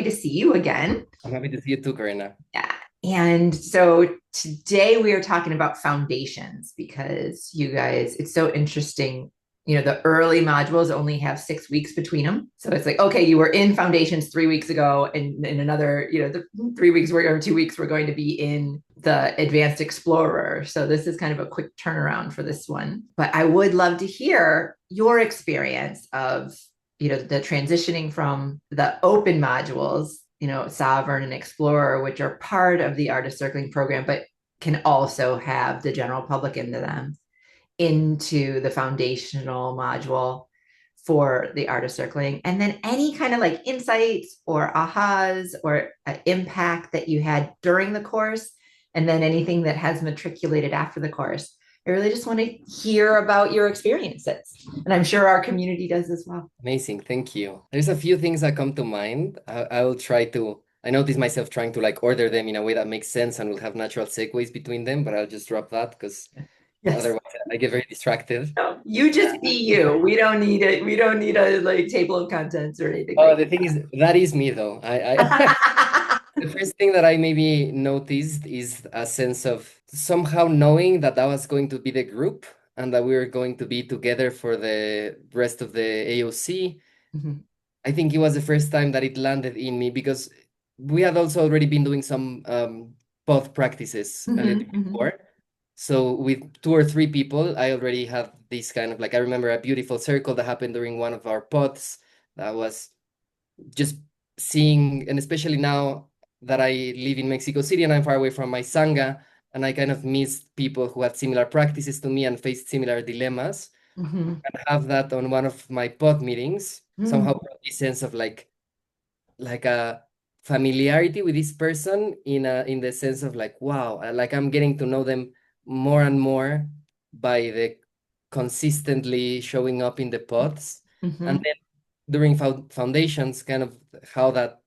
happy to see you again. I'm happy to see you too, Karina. Yeah. And so today we are talking about foundations because you guys, it's so interesting. The early modules only have 6 weeks between them. So it's like, okay, you were in foundations 3 weeks ago, and in another, the 3 weeks or 2 weeks, we're going to be in the advanced explorer. So this is kind of a quick turnaround for this one. But I would love to hear your experience of the transitioning from the open modules, Sovereign and Explorer, which are part of the Artist Circling program, but can also have the general public into them, into the foundational module for the Artist Circling. And then any kind of like insights or ahas or impact that you had during the course, and then anything that has matriculated after the course. I really just want to hear about your experiences. And I'm sure our community does as well. Amazing, thank you. There's a few things that come to mind. I will try to, I notice myself trying to like order them in a way that makes sense and will have natural segues between them, but I'll just drop that because Yes. otherwise I get very distracted. No, you just be you. We don't need it. We don't need a like table of contents or anything Oh, like the thing is, that is me though. that. The first thing that I maybe noticed is a sense of somehow knowing that that was going to be the group and that we were going to be together for the rest of the AOC. Mhm. I think it was the first time that it landed in me because we had also already been doing some pod practices a little Mhm, bit mhm. before. So with two or three people, I already had this kind of like I remember a beautiful circle that happened during one of our pods that was just seeing, and especially now that I live in Mexico City and I'm far away from my Sangha, and I kind of missed people who had similar practices to me and faced similar dilemmas Mhm. and have that on one of my pod meetings somehow Mhm. brought this sense of like a familiarity with this person in the sense of like wow, like I'm getting to know them more and more by the consistently showing up in the pods. And Mhm. then during foundations, kind of how that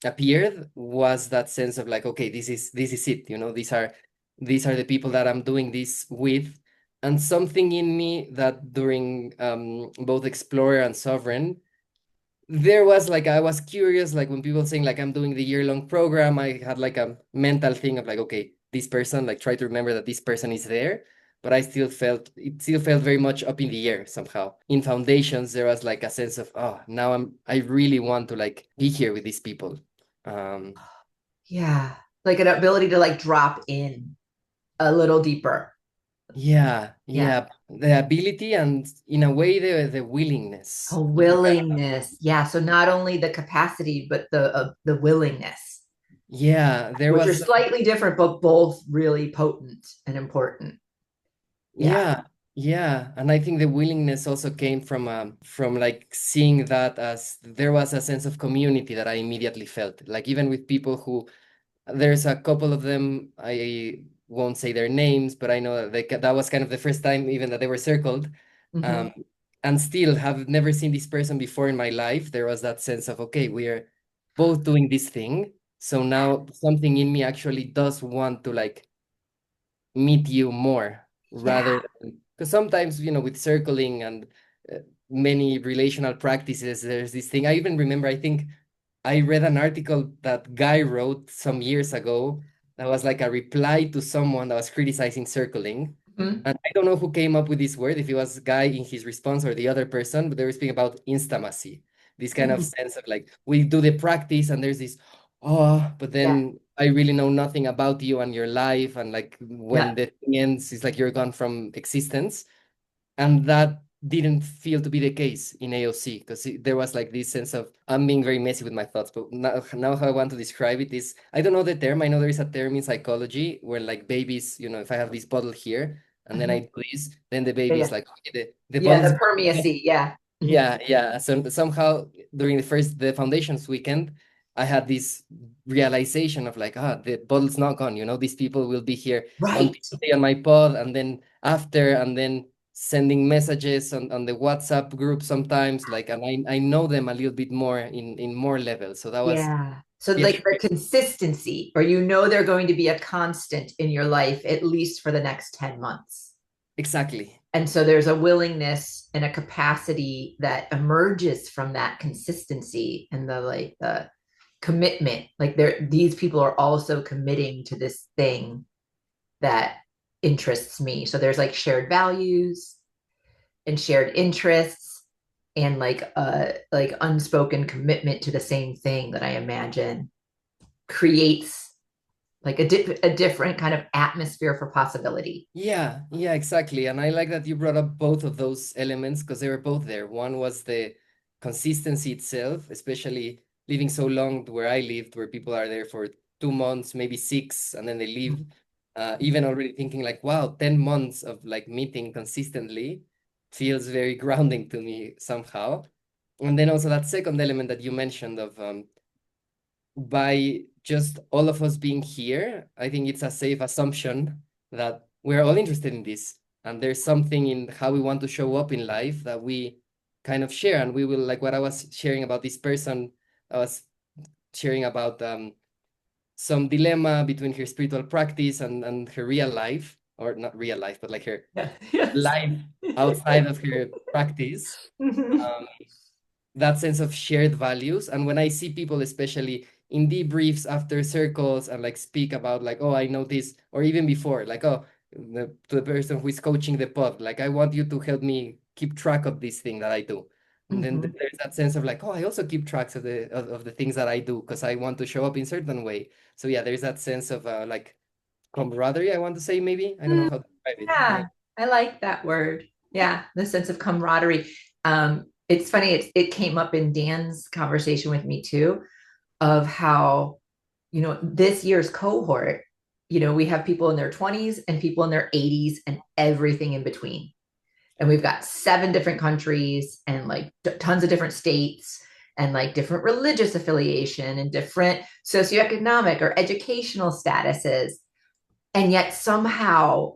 appeared was that sense of like okay, this is it, these are the people that I'm doing this with. And something in me that during both Explorer and Sovereign there was like I was curious, like when people saying like I'm doing the year-long program, I had like a mental thing of like, okay, this person, like try to remember that this person is there, but I still felt it still felt very much up in the air somehow. In foundations, there was like a sense of, oh, now I really want to like be here with these people. Um, Yeah. Like an ability to like drop in a little deeper. yeah, Yeah. yeah, the ability and in a way the A willingness. willingness. Yeah. So not only the capacity, but the willingness, Yeah, there which are was. slightly different, but both really potent and important. Yeah. Yeah, yeah, and I think the willingness also came from like seeing that as there was a sense of community that I immediately felt. Like even with people who there's a couple of them, I won't say their names, but I know that that was kind of the first time even that they were circled. Mhm. Um, and still have never seen this person before in my life. There was that sense of okay, we're both doing this thing. So now something in me actually does want to like meet you more Yeah. rather than because sometimes with circling and uh, many relational practices there's this thing. I even remember, I think I read an article that guy wrote some years ago that was like a reply to someone that was criticizing circling. Mhm. And I don't know who came up with this word, if it was guy in his response or the other person, but they were speaking about instamacy, this kind of Mhm. sense of like we do the practice and there's this, oh, but Yeah. then I really know nothing about you and your life. And like Yeah. when the thing ends, it's like you're gone from existence. And that didn't feel to be the case in AOC because there was like this sense of I'm being very messy with my thoughts. But now how I want to describe it is I don't know the term. I know there is a term in psychology where like babies, if I have this bottle here and then I Mhm. do this, then the Yeah. baby is Yeah. like, okay, the Yeah. bottle The is. permeacy. Yeah. Mhm. Yeah, yeah. So somehow during the foundations weekend, I had this realization of like, the bottle's not gone. These people will be here on Right. Tuesday on my pod, and then after, and then sending messages on the WhatsApp group sometimes. Like, and I know them a little bit more in more levels. So that was Yeah. So like the reassuring. consistency, or they're going to be a constant in your life at least for the next 10 months. Exactly. And so there's a willingness and a capacity that emerges from that consistency and the commitment. Like these people are also committing to this thing that interests me. So there's like shared values and shared interests and like unspoken commitment to the same thing that I imagine creates like a different kind of atmosphere for possibility. Yeah, yeah, exactly. And I like that you brought up both of those elements because they were both there. One was the consistency itself, especially living so long where I lived, where people are there for 2 months, maybe six, and then they leave. Even already thinking like, wow, 10 months of like meeting consistently feels very grounding to me somehow. And then also that second element that you mentioned of by just all of us being here, I think it's a safe assumption that we're all interested in this. And there's something in how we want to show up in life that we kind of share. And we will, like what I was sharing about this person, I was sharing about some dilemma between her spiritual practice and her real life, or not real life, but like her Yeah. Yes. life outside of her practice. Mhm. Um, that sense of shared values. And when I see people, especially in debriefs after circles, and like speak about like, oh, I know this, or even before, like, oh, to the person who is coaching the pod, like, I want you to help me keep track of this thing that I do. And then Mhm. there's that sense of like, oh, I also keep tracks of the things that I do because I want to show up in certain way. So yeah, there's that sense of like camaraderie. I want to say maybe I don't know Mm, how to describe it. yeah, I like that word. Yeah, the sense of camaraderie. It's funny, it came up in Dan's conversation with me too, of how, this year's cohort, we have people in their 20s and people in their 80s and everything in between. And we've got 7 different countries and like tons of different states and like different religious affiliation and different socioeconomic or educational statuses. And yet somehow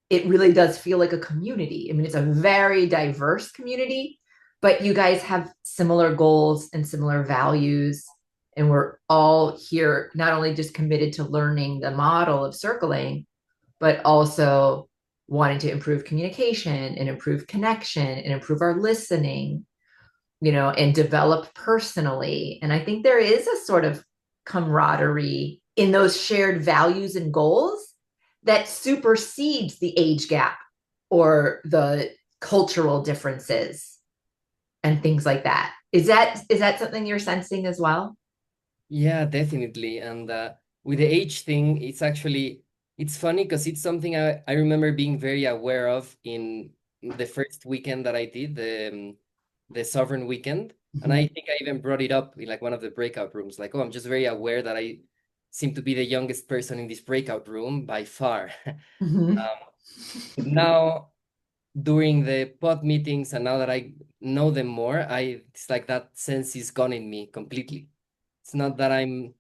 it really does feel like a community. I mean, it's a very diverse community, but you guys have similar goals and similar values. And we're all here, not only just committed to learning the model of circling, but also wanting to improve communication and improve connection and improve our listening, and develop personally. And I think there is a sort of camaraderie in those shared values and goals that supersedes the age gap or the cultural differences and things like that. Is that something you're sensing as well? Yeah, definitely. And with the age thing, it's funny because it's something I remember being very aware of in the first weekend that I did, the Sovereign Weekend. And Mm-hmm. I think I even brought it up in like one of the breakout rooms, like, oh, I'm just very aware that I seem to be the youngest person in this breakout room by far. Mm-hmm. But now during the pod meetings and now that I know them more, it's like that sense is gone in me completely. It's not that I'm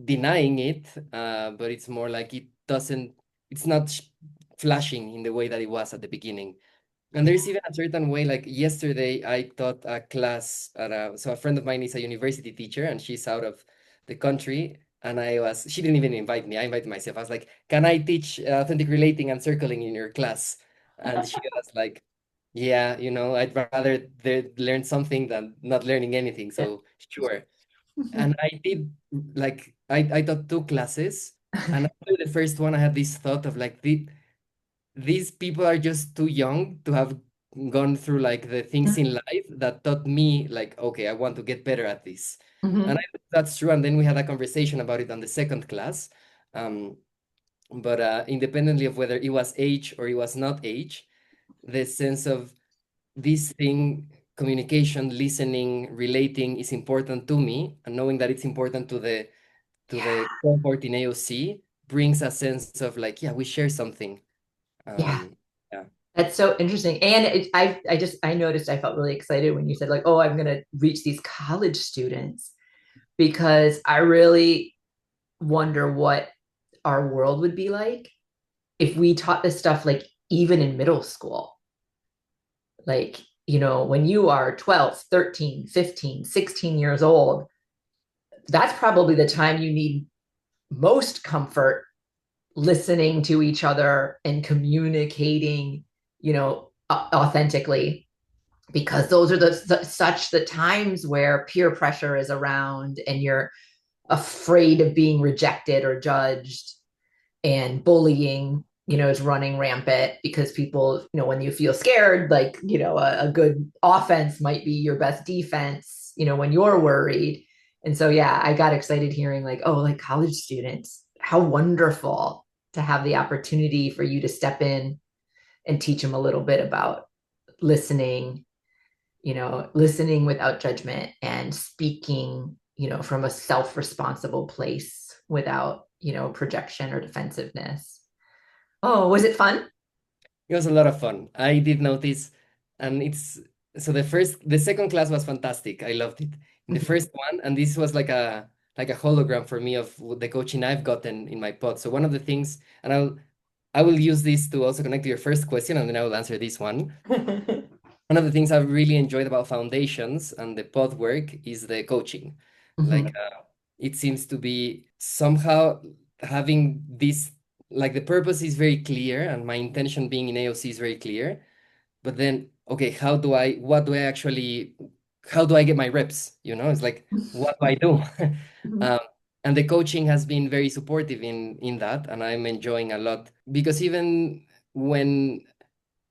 denying it, but it's more like it's not flashing in the way that it was at the beginning. And Yeah. there's even a certain way, like yesterday, I taught a class so a friend of mine is a university teacher and she's out of the country. And she didn't even invite me. I invited myself. I was like, can I teach authentic relating and circling in your class? And she was like, yeah, I'd rather they learn something than not learning anything. Yeah. So sure. And I did like I taught 2 classes, and after the first one, I had this thought of like these people are just too young to have gone through like the things in life that taught me like, okay, I want to get better at this. And Mm-hmm. that's true. And then we had a conversation about it on the second class. Um, but independently of whether it was age or it was not age, the sense of this thing, communication, listening, relating is important to me, and knowing that it's important to Yeah. the cohort in AOC brings a sense of like, yeah, we share something. Yeah. Yeah. That's so interesting. And I noticed I felt really excited when you said like, oh, I'm gonna reach these college students because I really wonder what our world would be like if we taught this stuff like even in middle school. Like, when you are 12, 13, 15, 16 years old, that's probably the time you need most comfort listening to each other and communicating, authentically, because those are such the times where peer pressure is around and you're afraid of being rejected or judged, and bullying, is running rampant because people, when you feel scared, like, a good offense might be your best defense, when you're worried. And so, yeah, I got excited hearing like, oh, like college students, how wonderful to have the opportunity for you to step in and teach them a little bit about listening, listening without judgment and speaking, from a self-responsible place without, projection or defensiveness. Oh, was it fun? It was a lot of fun. I did notice, and it's so the second class was fantastic. I loved it. In the first one, and this was like a hologram for me of the coaching I've gotten in my pod. So one of the things, and I will use this to also connect to your first question, and then I will answer this one. One of the things I've really enjoyed about foundations and the pod work is the coaching. Like it seems to be somehow having this, like the purpose is very clear and my intention being in AOC is very clear. But then, okay, what do I actually, how do I get my reps? It's like, what do I do? um, and the coaching has been very supportive in that, and I'm enjoying a lot because even when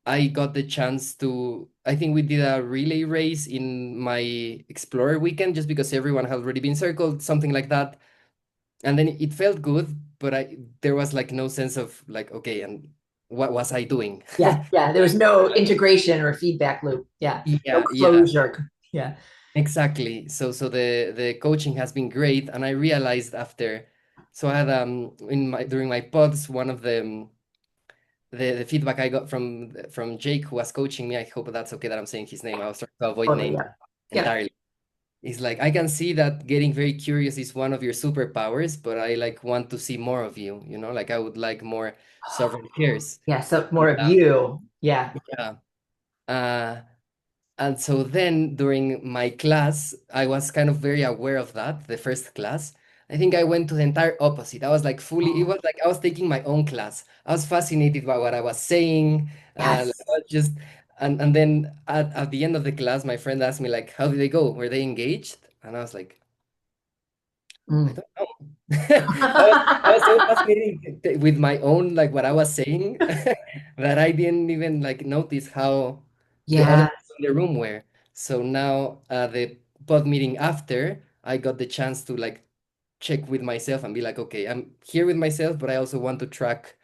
I got the chance to, I think we did a relay race in my Explorer weekend just because everyone had already been circled, something like that. And then it felt good, but there was like no sense of like, okay, and what was I doing? Yeah, yeah. There was no integration or feedback loop. Yeah, no Yeah, yeah, closure. Yeah. exactly. So the coaching has been great, and I realized after, so I had in my during my pods, one of the feedback I got from Jake, who was coaching me, I hope that's okay that I'm saying his name. I was trying to avoid Totally. names Yeah. Yeah. entirely. It's like I can see that getting very curious is one of your superpowers, but I like want to see more of you, like I would like more sovereign shares. Yeah. So And, more of you. Yeah. yeah. Uh, and so then during my class, I was kind of very aware of that, the first class. I think I went to the entire opposite. I was like fully, it Oh, was like I was taking my own class. I was fascinated by what I was saying. Like, yes. I was just, and then at the end of the class, my friend asked me like, how did they go? Were they engaged? And I was like, I Mm. don't know. I was so fascinated with my own, like what I was saying, that I didn't even like notice how the other Yeah. people in the room were. So now the pod meeting after, I got the chance to like check with myself and be like, okay, I'm here with myself, but I also want to track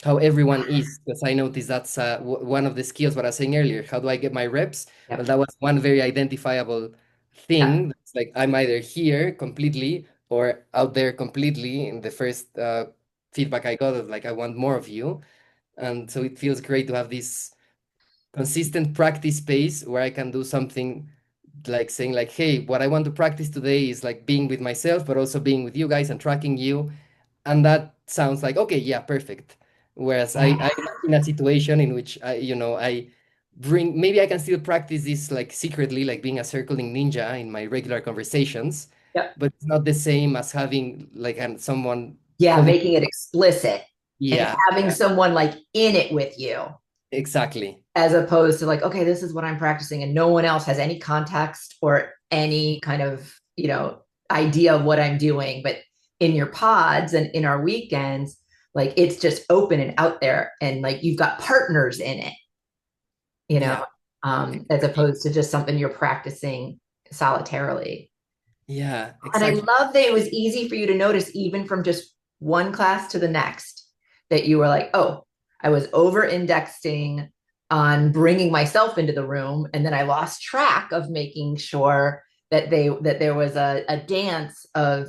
how everyone is, because I noticed that's one of the skills what I was saying earlier. How do I get my reps? Well, Yep. that was one very identifiable Yeah. thing. It's like I'm either here completely or out there completely. In the first feedback I got of like, I want more of you. And so it feels great to have this consistent practice space where I can do something like saying like, hey, what I want to practice today is like being with myself, but also being with you guys and tracking you. And that sounds like, okay, yeah, perfect. Whereas I'm Yeah. not in a situation in which I bring, maybe I can still practice this like secretly, like being a circling ninja in my regular conversations, Yep. but it's not the same as having like someone Yeah. holding. Making it explicit and Yeah, having someone like in it with you, exactly. as opposed to like, okay, this is what I'm practicing, and no one else has any context or any kind of, idea of what I'm doing. But in your pods and in our weekends, like it's just open and out there, and like you've got partners in it, you know, Yeah, as exactly. opposed to just something you're practicing solitarily. Yeah, And I exactly. love that it was easy for you to notice, even from just one class to the next, that you were like, oh, I was over indexing on bringing myself into the room. And then I lost track of making sure that there was a dance of,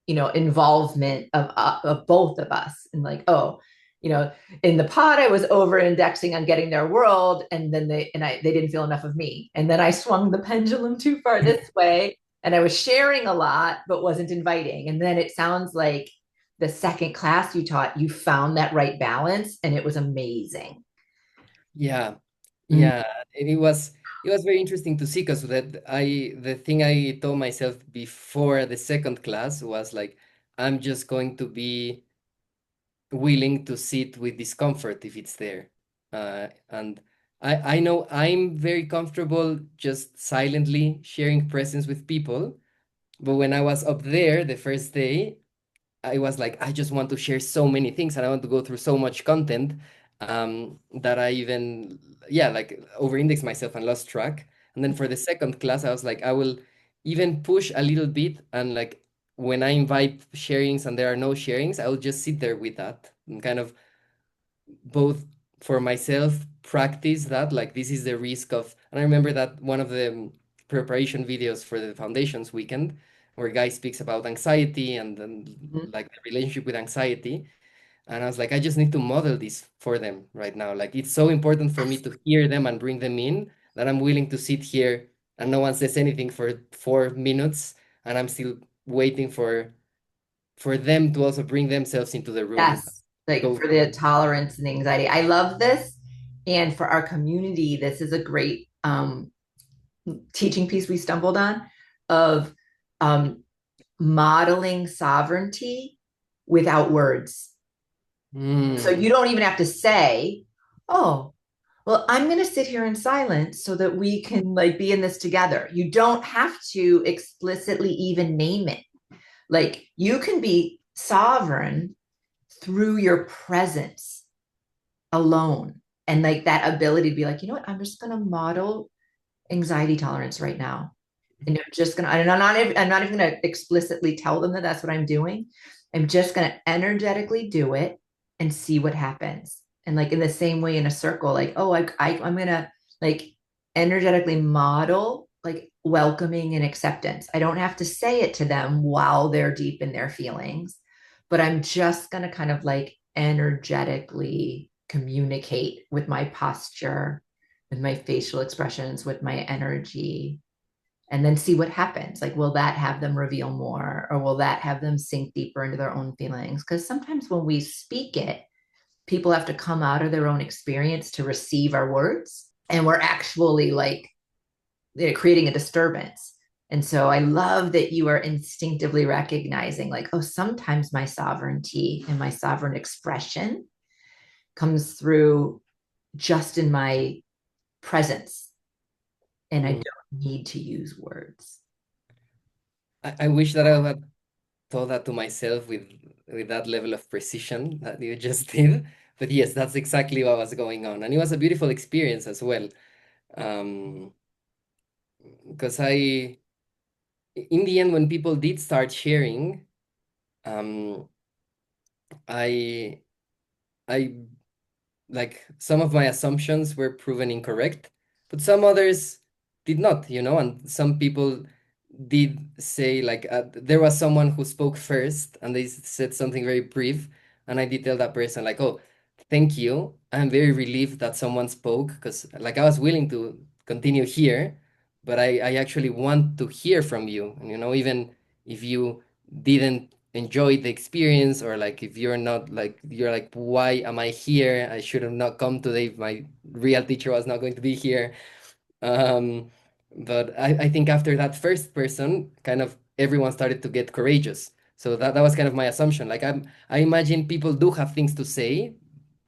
involvement of both of us. And like, oh, you know, in the pod, I was over indexing on getting their world. And then they didn't feel enough of me. And then I swung the pendulum too far this way, and I was sharing a lot, but wasn't inviting. And then it sounds like the second class you taught, you found that right balance, and it was amazing. Yeah, Mm. yeah, and it was very interesting to see because the thing I told myself before the second class was like, I'm just going to be willing to sit with discomfort if it's there. And I know I'm very comfortable just silently sharing presence with people. But when I was up there the first day, I was like, I just want to share so many things and I want to go through so much content, that I even, yeah, like over-indexed myself and lost track. And then for the second class, I was like, I will even push a little bit. And like when I invite sharings and there are no sharings, I will just sit there with that and kind of both for myself practice that, like this is the risk of. And I remember that one of the preparation videos for the foundations weekend where guy speaks about anxiety and then Mhm. like the relationship with anxiety, and I was like, I just need to model this for them right now. Like it's so important for me Yes. to hear them and bring them in that I'm willing to sit here and no one says anything for 4 minutes and I'm still waiting for them to also bring themselves into the room. Yes, like Go for through the tolerance and anxiety. I love this. And for our community, this is a great teaching piece we stumbled on of um, modeling sovereignty without words. So Mm, you don't even have to say, oh, well, I'm going to sit here in silence so that we can like be in this together. You don't have to explicitly even name it. Like you can be sovereign through your presence alone and like that ability to be like, you know what, I'm just going to model anxiety tolerance right now. And I'm just gonna, and I'm not even gonna explicitly tell them that that's what I'm doing. I'm just gonna energetically do it and see what happens. And like in the same way in a circle, like, oh, I'm gonna like energetically model like welcoming and acceptance. I don't have to say it to them while they're deep in their feelings, but I'm just gonna kind of like energetically communicate with my posture, with my facial expressions, with my energy, and then see what happens. Like, will that have them reveal more or will that have them sink deeper into their own feelings? Because sometimes when we speak it, people have to come out of their own experience to receive our words. And we're actually like creating a disturbance. And so I love that you are instinctively recognizing, like, oh, sometimes my sovereignty and my sovereign expression comes through just in my presence. And I mm. don't need to use words. I wish that I had told that to myself with that level of precision that you just did. But yes, that's exactly what was going on. And it was a beautiful experience as well. Um, because in the end, when people did start sharing, um, I, I like some of my assumptions were proven incorrect, but some others did not, and some people did say like there was someone who spoke first and they said something very brief, and I did tell that person like, oh, thank you. I'm very relieved that someone spoke because like I was willing to continue here, but I actually want to hear from you. And even if you didn't enjoy the experience, or like if you're not like you're like, why am I here? I should have not come today if my real teacher was not going to be here. um but I think after that first person, kind of everyone started to get courageous. So that was kind of my assumption. Like I imagine people do have things to say,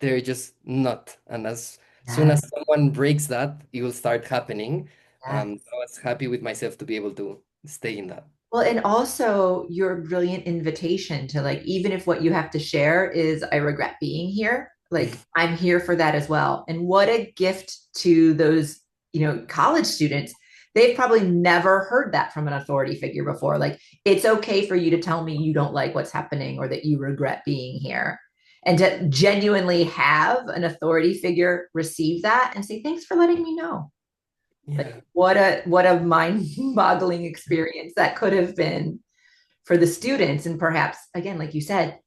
they're just not. And as soon Yes, as someone breaks that, it will start happening. yes. I was happy with myself to be able to stay in that. Well, and also your brilliant invitation to like, even if what you have to share is, I regret being here, like I'm here for that as well. And what a gift to those, college students. They've probably never heard that from an authority figure before. Like, it's okay for you to tell me you don't like what's happening or that you regret being here. And to genuinely have an authority figure receive that and say, thanks for letting me know. Like Yeah. what a mind-boggling experience that could have been for the students, and perhaps again, like you said,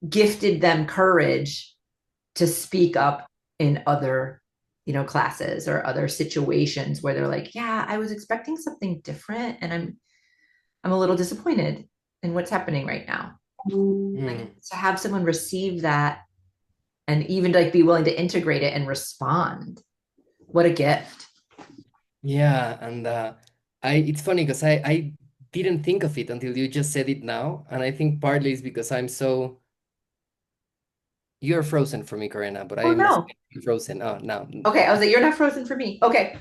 gifted them courage to speak up in other classes or other situations where they're like, yeah, I was expecting something different and I'm a little disappointed in what's happening right now. Like Mm. to have someone receive that and even like be willing to integrate it and respond, what a gift. Yeah, and I it's funny because I didn't think of it until you just said it now, and I think partly it's because I'm so You're frozen for me, Corena, but Oh I'm no. assuming you're frozen. Oh, no. Okay, I was like, you're not frozen for me. Okay.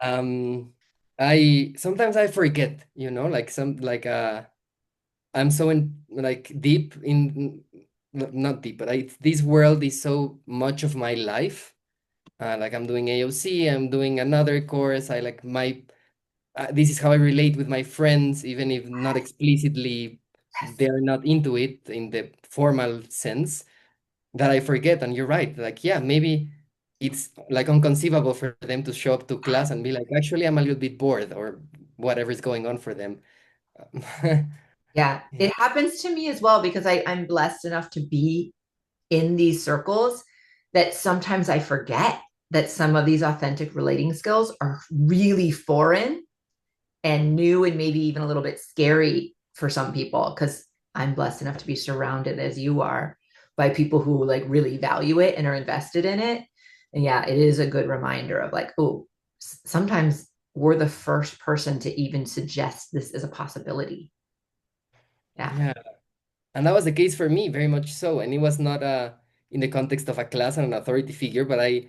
Um, I sometimes I forget, like I'm so in like deep in not deep, but this world is so much of my life. Like I'm doing AOC, I'm doing another course. I like my this is how I relate with my friends, even if not explicitly Yes. they're not into it in the formal sense, that I forget. And you're right. Like, yeah, maybe it's like inconceivable for them to show up to class and be like, actually, I'm a little bit bored or whatever is going on for them. Yeah, Yeah. it happens to me as well because I'm blessed enough to be in these circles that sometimes I forget that some of these authentic relating skills are really foreign and new and maybe even a little bit scary for some people because I'm blessed enough to be surrounded as you are by people who like really value it and are invested in it. And yeah, it is a good reminder of like, oh, sometimes we're the first person to even suggest this as a possibility. Yeah. Yeah. And that was the case for me, very much so. And it was not in the context of a class and an authority figure, but I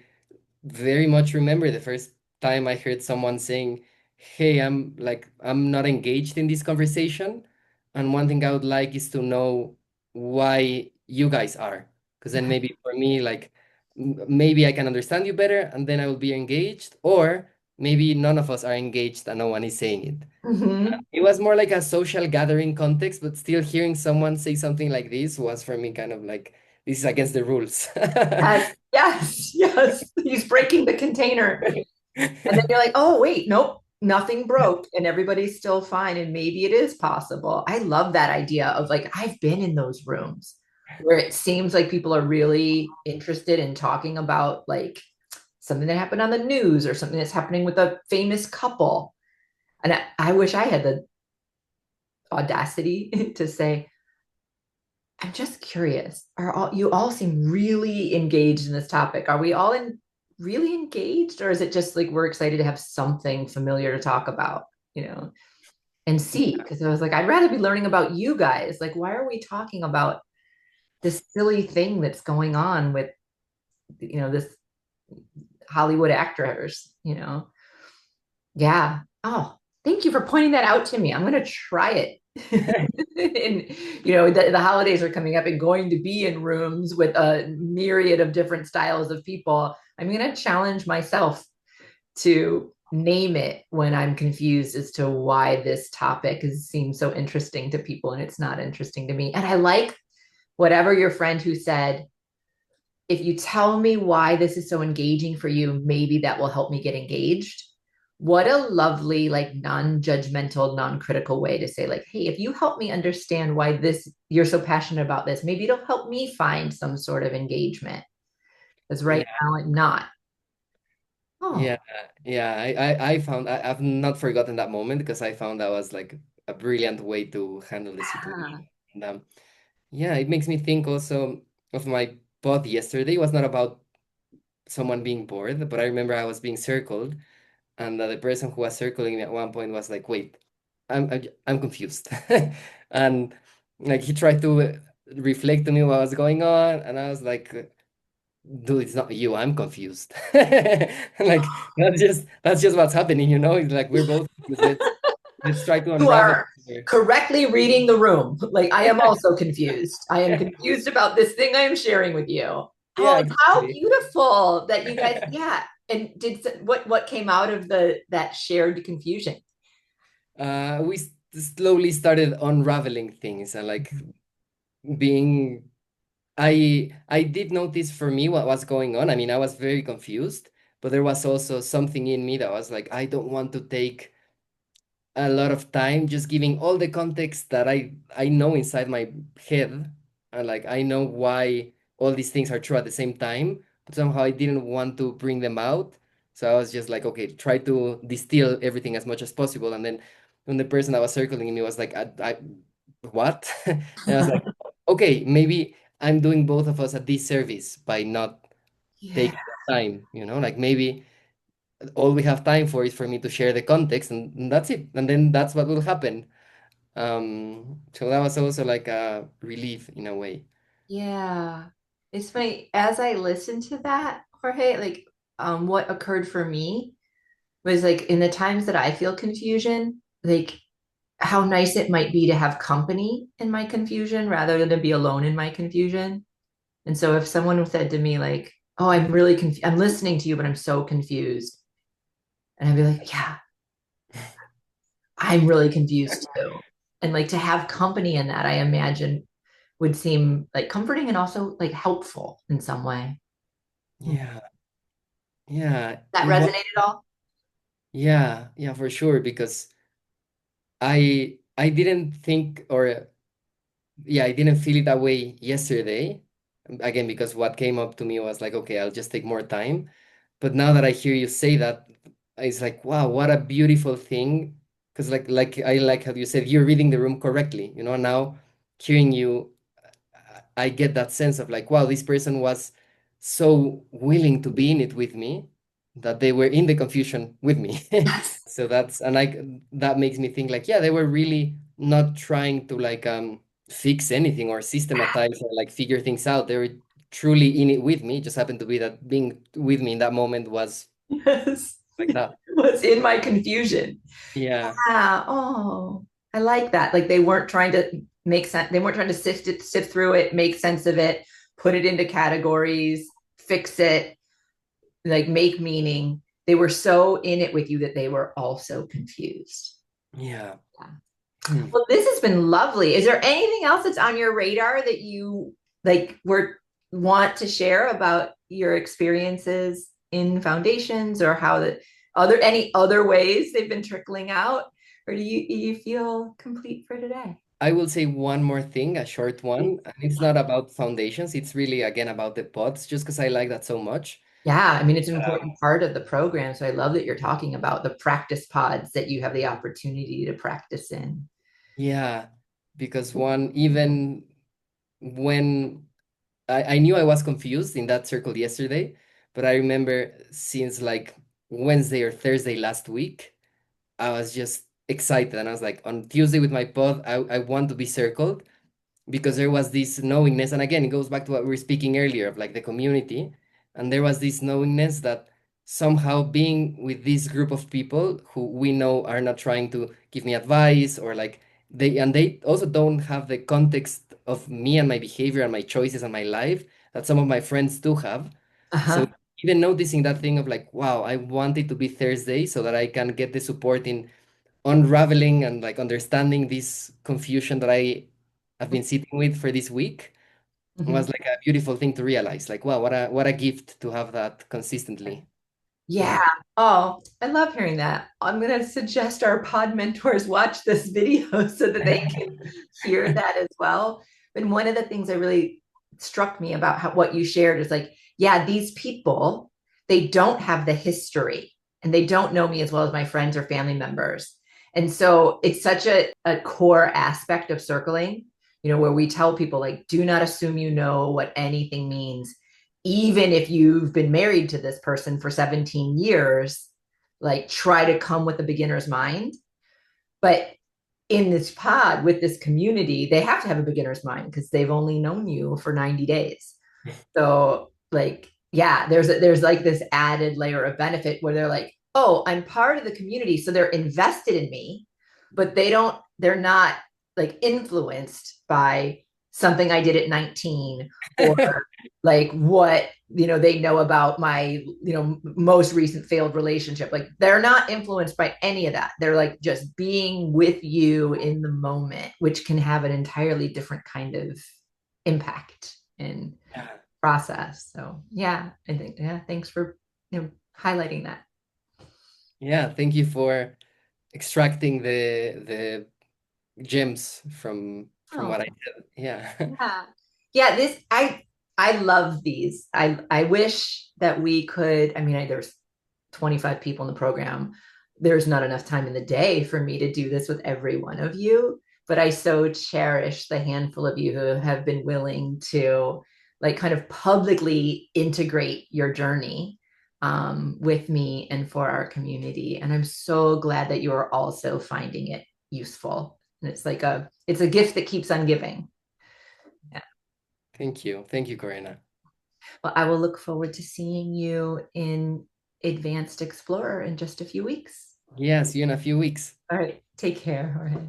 very much remember the first time I heard someone saying, "Hey, I'm not engaged in this conversation, and one thing I would like is to know why you guys are, because then Yeah. maybe for me, like maybe I can understand you better, and then I will be engaged, or maybe none of us are engaged and no one is saying it." Mm-hmm. It was more like a social gathering context, but still hearing someone say something like this was for me kind of like this is against the rules. Yes, yes, yes. He's breaking the container. And then you're like, oh, wait, nope, nothing broke and everybody's still fine. And maybe it is possible. I love that idea of like, I've been in those rooms where it seems like people are really interested in talking about like something that happened on the news or something that's happening with a famous couple. And I wish I had the audacity to say, I'm just curious. Are all you all seem really engaged in this topic? Are we all in really engaged, or is it just like we're excited to have something familiar to talk about, you know, and see? Because I was like, I'd rather be learning about you guys. Like, why are we talking about this silly thing that's going on with, this Hollywood actors, Yeah. Oh, thank you for pointing that out to me. I'm going to try it. And the holidays are coming up and going to be in rooms with a myriad of different styles of people. I'm going to challenge myself to name it when I'm confused as to why this topic seems so interesting to people and it's not interesting to me. And I like whatever your friend who said, if you tell me why this is so engaging for you, maybe that will help me get engaged. What a lovely, like non-judgmental, non-critical way to say, like, hey, if you help me understand why this you're so passionate about this, maybe it'll help me find some sort of engagement. Because right Yeah. now I'm not. Oh, Yeah, yeah. I found I've not forgotten that moment because I found that was like a brilliant way to handle the yeah. situation. And, yeah, it makes me think also of my pod yesterday. It was not about someone being bored, but I remember I was being circled, and the person who was circling me at one point was like, "Wait, I'm confused," and like he tried to reflect to me what was going on, and I was like, dude, it's not you. I'm confused. Like that's just what's happening, you know? It's like we're both confused. Let's try to You unravel are together. correctly reading the room. Like I am also confused. I am confused about this thing I am sharing with you. Oh, Yeah, and how exactly. beautiful that you guys, yeah. And what came out of the that shared confusion? We slowly started unraveling things and like being I did notice for me what was going on. I mean, I was very confused, but there was also something in me that was like, I don't want to take a lot of time just giving all the context that I know inside my head, and like I know why all these things are true at the same time, but somehow I didn't want to bring them out. So I was just like, okay, try to distill everything as much as possible. And then when the person that was circling me was like, I what? And I was like, okay, maybe I'm doing both of us a disservice by not Yeah. taking the time, like maybe all we have time for is for me to share the context, and that's it, and then that's what will happen. So that was also like a relief in a way. Yeah. It's funny, as I listened to that, Jorge, like what occurred for me was like in the times that I feel confusion, like how nice it might be to have company in my confusion rather than to be alone in my confusion. And so if someone said to me like, "Oh, I'm really confused. I'm listening to you, but I'm so confused." And I'd be like, "Yeah, I'm really confused too." And like to have company in that, I imagine would seem like comforting and also like helpful in some way. Hmm. Yeah, yeah, That it was. resonate at all? Yeah, yeah, for sure. Because I didn't think, or yeah, I didn't feel it that way yesterday. Again, because what came up to me was like, okay, I'll just take more time. But now that I hear you say that, it's like, wow, what a beautiful thing. Because like I like how you said you're reading the room correctly. Now hearing you, I get that sense of like, wow, this person was so willing to be in it with me that they were in the confusion with me. Yes. So that makes me think like, yeah, they were really not trying to like fix anything or systematize or like figure things out. They were truly in it with me. It just happened to be that being with me in that moment was Yes. like that. What's in my confusion? Yeah. Yeah. Oh, I like that. Like they weren't trying to make sense. They weren't trying to sift through it, make sense of it, put it into categories, fix it, like make meaning. They were so in it with you that they were also confused. Yeah. Yeah. Hmm. Well, this has been lovely. Is there anything else that's on your radar that you like were want to share about your experiences in foundations or how that other any other ways they've been trickling out? Or do you feel complete for today? I will say one more thing, a short one. And it's not about foundations. It's really, again, about the pods, just because I like that so much. Yeah, I mean it's an important part of the program. So I love that you're talking about the practice pods that you have the opportunity to practice in. Yeah, because one, even when I knew I was confused in that circle yesterday, but I remember since like Wednesday or Thursday last week, I was just excited. And I was like, on Tuesday with my pod, I want to be circled. Because there was this knowingness, and again it goes back to what we were speaking earlier of like the community, and there was this knowingness that somehow being with this group of people who we know are not trying to give me advice or like they also don't have the context of me and my behavior and my choices and my life that some of my friends do have. So Uh-huh. even noticing that thing of like, wow, I want it to be Thursday so that I can get the support in unraveling and like understanding this confusion that I have been sitting with for this week Mhm. was like a beautiful thing to realize. Like, wow, what a gift to have that consistently. Yeah. Yeah. Oh, I love hearing that. I'm going to suggest our pod mentors watch this video so that they can hear that as well. And one of the things that really struck me about what you shared is like, yeah, these people, they don't have the history and they don't know me as well as my friends or family members. And so it's such a core aspect of circling, where we tell people, like, do not assume you know what anything means even if you've been married to this person for 17 years, like try to come with a beginner's mind. But in this pod with this community, they have to have a beginner's mind because they've only known you for 90 days. So like, yeah, there's like this added layer of benefit where they're like, oh, I'm part of the community. So they're invested in me, but they're not like influenced by something I did at 19 or like what they know about my most recent failed relationship. Like they're not influenced by any of that. They're like just being with you in the moment, which can have an entirely different kind of impact and Yeah. process. So yeah, I think, yeah, thanks for highlighting that. Yeah, thank you for extracting the gems from Oh, what I said. Yeah. yeah. Yeah, I love these. I wish that we could, I mean, there's 25 people in the program. There's not enough time in the day for me to do this with every one of you, but I so cherish the handful of you who have been willing to like kind of publicly integrate your journey with me and for our community. And I'm so glad that you are also finding it useful. And it's a gift that keeps on giving. Yeah. Thank you, Corina. Well, I will look forward to seeing you in Advanced Explorer in just a few weeks. Yeah, see you in a few weeks. All right, take care, Jorge.